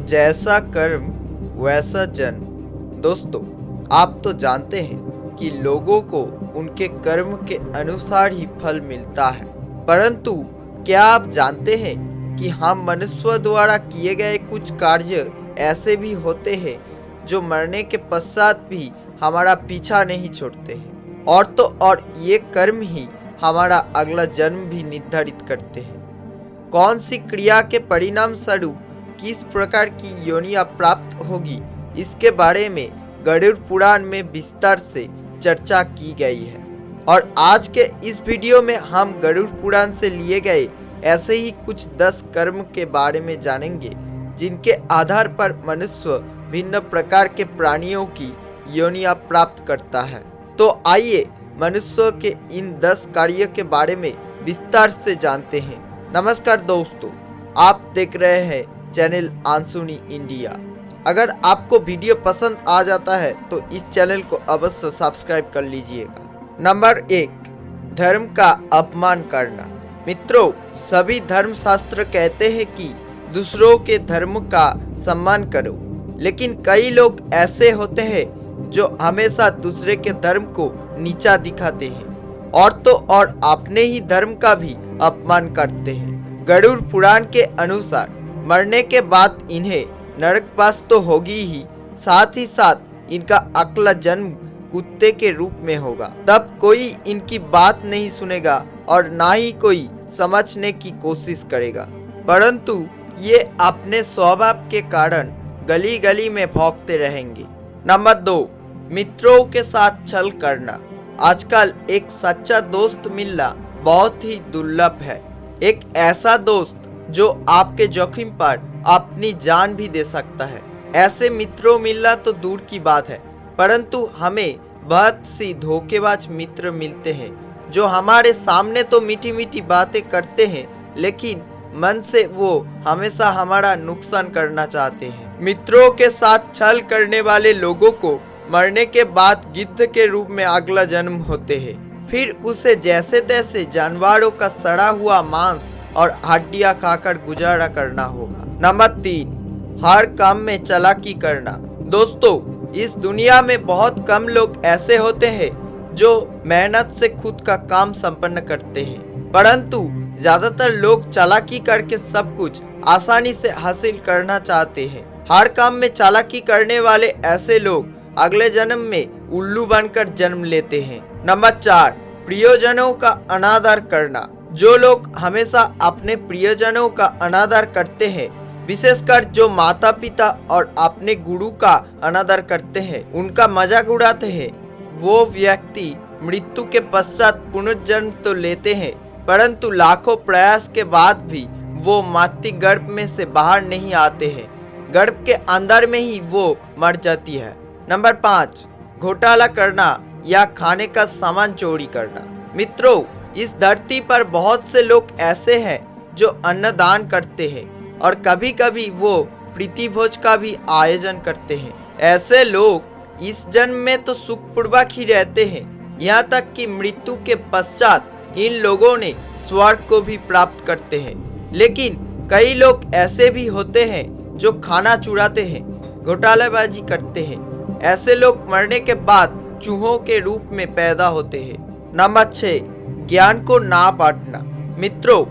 जैसा कर्म वैसा जन्म। दोस्तों, आप तो जानते हैं कि लोगों को उनके कर्म के अनुसार ही फल मिलता है, परंतु क्या आप जानते हैं कि हम मनुष्य द्वारा किए गए कुछ कार्य ऐसे भी होते हैं जो मरने के पश्चात भी हमारा पीछा नहीं छोड़ते हैं, और तो और ये कर्म ही हमारा अगला जन्म भी निर्धारित करते हैं। कौन सी क्रिया के परिणाम स्वरूप किस प्रकार की योनियां प्राप्त होगी, इसके बारे में गरुड़ पुराण में विस्तार से चर्चा की गई है। और आज के इस वीडियो में हम गरुड़ पुराण से लिए गए ऐसे ही कुछ 10 कर्म के बारे में जानेंगे, जिनके आधार पर मनुष्य भिन्न प्रकार के प्राणियों की योनियां प्राप्त करता है। तो आइए मनुष्य के इन 10 कार्यों के बारे में विस्तार से जानते हैं। नमस्कार दोस्तों, आप देख रहे हैं चैनल आंसुनी इंडिया। अगर आपको वीडियो पसंद आ जाता है तो इस चैनल को अवश्य सब्सक्राइब कर लीजिएगा। नंबर 1, धर्म का अपमान करना। मित्रों, सभी धर्म शास्त्र कहते हैं कि दूसरों के धर्म का सम्मान करो, लेकिन कई लोग ऐसे होते हैं जो हमेशा दूसरे के धर्म को नीचा दिखाते हैं और तो और अपने ही धर्म का भी अपमान करते हैं। गरुड़ पुराण के अनुसार मरने के बाद इन्हें नरकवास तो होगी ही, साथ ही साथ इनका अगला जन्म कुत्ते के रूप में होगा। तब कोई इनकी बात नहीं सुनेगा और ना ही कोई समझने की कोशिश करेगा, परंतु ये अपने स्वभाव के कारण गली गली में भौंकते रहेंगे। नंबर 2, मित्रों के साथ छल करना। आजकल एक सच्चा दोस्त मिलना बहुत ही दुर्लभ है। एक ऐसा दोस्त जो आपके जोखिम पर अपनी जान भी दे सकता है। ऐसे मित्रों मिलना तो दूर की बात है, परंतु हमें बहुत सी धोखेबाज मित्र मिलते हैं जो हमारे सामने तो मीठी मीठी बातें करते हैं, लेकिन मन से वो हमेशा हमारा नुकसान करना चाहते हैं। मित्रों के साथ छल करने वाले लोगों को मरने के बाद गिद्ध के रूप में अगला जन्म होते हैं। फिर उसे जैसे तैसे जानवरों का सड़ा हुआ मांस और हड्डियां खाकर गुजारा करना होगा। नंबर 3, हर काम में चालाकी करना। दोस्तों, इस दुनिया में बहुत कम लोग ऐसे होते हैं जो मेहनत से खुद का काम संपन्न करते हैं, परंतु ज्यादातर लोग चालाकी करके सब कुछ आसानी से हासिल करना चाहते हैं। हर काम में चालाकी करने वाले ऐसे लोग अगले जन्म में उल्लू बनकर जन्म लेते हैं। नंबर 4, प्रियजनों का अनादर करना। जो लोग हमेशा अपने प्रियजनों का अनादर करते हैं, विशेषकर जो माता पिता और अपने गुरु का अनादर करते हैं, उनका मजाक उड़ाते हैं, वो व्यक्ति मृत्यु के पश्चात पुनर्जन्म तो लेते हैं, परंतु लाखों प्रयास के बाद भी वो मातृ गर्भ में से बाहर नहीं आते हैं। गर्भ के अंदर में ही वो मर जाती है। नंबर 5, घोटाला करना या खाने का सामान चोरी करना। मित्रों, इस धरती पर बहुत से लोग ऐसे हैं जो अन्नदान करते हैं और कभी कभी वो प्रीति भोज का भी आयोजन करते हैं। ऐसे लोग इस जन्म में तो सुखपूर्वक ही रहते हैं, यहाँ तक कि मृत्यु के पश्चात इन लोगों ने स्वर्ग को भी प्राप्त करते हैं। लेकिन कई लोग ऐसे भी होते हैं जो खाना चुराते हैं, घोटालाबाजी करते हैं। ऐसे लोग मरने के बाद चूहों के रूप में पैदा होते हैं। नंबर 6, ज्ञान को ना बांटना। मित्रों,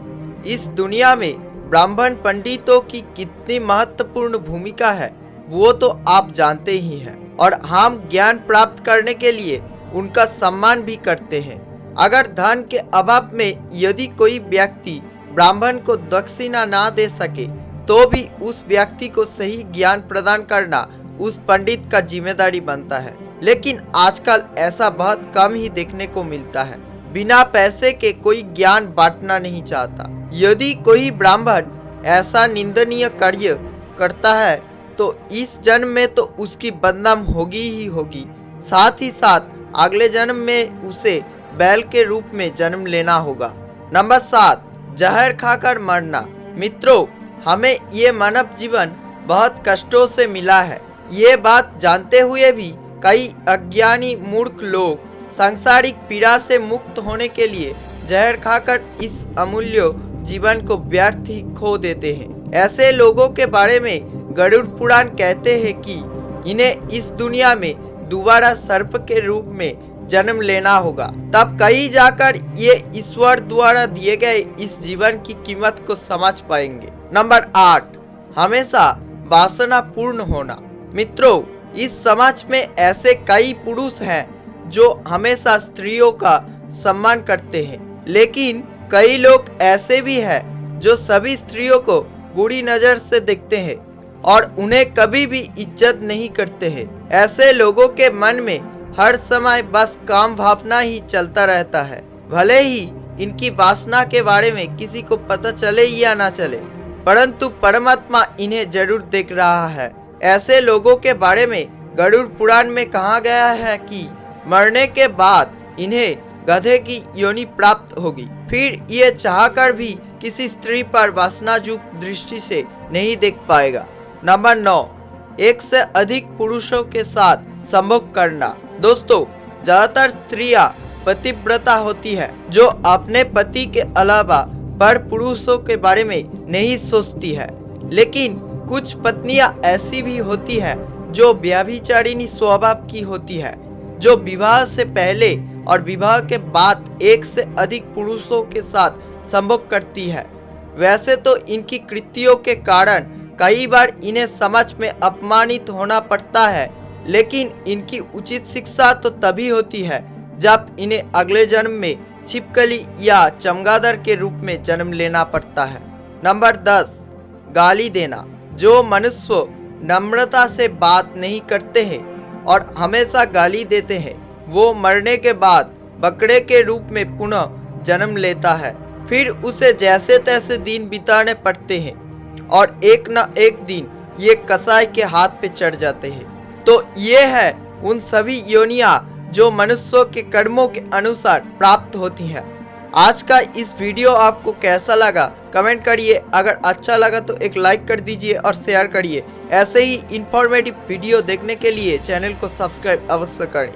इस दुनिया में ब्राह्मण पंडितों की कितनी महत्वपूर्ण भूमिका है वो तो आप जानते ही हैं, और हम ज्ञान प्राप्त करने के लिए उनका सम्मान भी करते हैं। अगर धन के अभाव में यदि कोई व्यक्ति ब्राह्मण को दक्षिणा ना दे सके, तो भी उस व्यक्ति को सही ज्ञान प्रदान करना उस पंडित का जिम्मेदारी बनता है। लेकिन आजकल ऐसा बहुत कम ही देखने को मिलता है। बिना पैसे के कोई ज्ञान बांटना नहीं चाहता। यदि कोई ब्राह्मण ऐसा निंदनीय कार्य करता है तो इस जन्म में तो उसकी बदनाम होगी ही होगी, साथ ही साथ अगले जन्म में उसे बैल के रूप में जन्म लेना होगा। नंबर 7, जहर खाकर मरना। मित्रों, हमें ये मानव जीवन बहुत कष्टों से मिला है। ये बात जानते हुए भी कई अज्ञानी मूर्ख लोग सांसारिक पीड़ा से मुक्त होने के लिए जहर खाकर इस अमूल्य जीवन को व्यर्थ ही खो देते हैं। ऐसे लोगों के बारे में गरुड़ पुराण कहते हैं कि इन्हें इस दुनिया में दोबारा सर्प के रूप में जन्म लेना होगा, तब कहीं जाकर ये ईश्वर द्वारा दिए गए इस जीवन की कीमत को समझ पाएंगे। नंबर 8, हमेशा वासना पूर्ण होना। मित्रों, इस समाज में ऐसे कई पुरुष हैं जो हमेशा स्त्रियों का सम्मान करते हैं, लेकिन कई लोग ऐसे भी हैं जो सभी स्त्रियों को बुरी नजर से देखते हैं और उन्हें कभी भी इज्जत नहीं करते हैं। ऐसे लोगों के मन में हर समय बस काम भावना ही चलता रहता है, भले ही इनकी वासना के बारे में किसी को पता चले या ना चले, परंतु परमात्मा इन्हें जरूर देख रहा है। ऐसे लोगों के बारे में गरुड़ पुराण में कहा गया है कि मरने के बाद इन्हें गधे की योनि प्राप्त होगी, फिर ये चाहकर भी किसी स्त्री पर वासनायुक्त दृष्टि से नहीं देख पाएगा। नंबर 9, एक से अधिक पुरुषों के साथ संभोग करना। दोस्तों, ज्यादातर स्त्रियां पतिव्रता होती है जो अपने पति के अलावा पर पुरुषों के बारे में नहीं सोचती है, लेकिन कुछ पत्नियां ऐसी भी होती हैं जो व्यभिचारिणी स्वभाव की होती है, जो विवाह से पहले और विवाह के बाद एक से अधिक पुरुषों के साथ संभोग करती है। वैसे तो इनकी कृत्यों के कारण कई बार इन्हें समाज में अपमानित होना पड़ता है, लेकिन इनकी उचित शिक्षा तो तभी होती है जब इन्हें अगले जन्म में छिपकली या चमगादड़ के रूप में जन्म लेना पड़ता है। नंबर 10, गाली देना। जो मनुष्य नम्रता से बात नहीं करते हैं और हमेशा गाली देते हैं, वो मरने के बाद बकरे के रूप में पुनः जन्म लेता है, फिर उसे जैसे तैसे दिन बिताने पड़ते हैं और एक न एक दिन ये कसाई के हाथ पे चढ़ जाते हैं। तो ये है उन सभी योनियां जो मनुष्यों के कर्मों के अनुसार प्राप्त होती हैं। आज का इस वीडियो आपको कैसा लगा कमेंट करिए। अगर अच्छा लगा तो एक लाइक कर दीजिए और शेयर करिए। ऐसे ही इंफॉर्मेटिव वीडियो देखने के लिए चैनल को सब्सक्राइब अवश्य करें।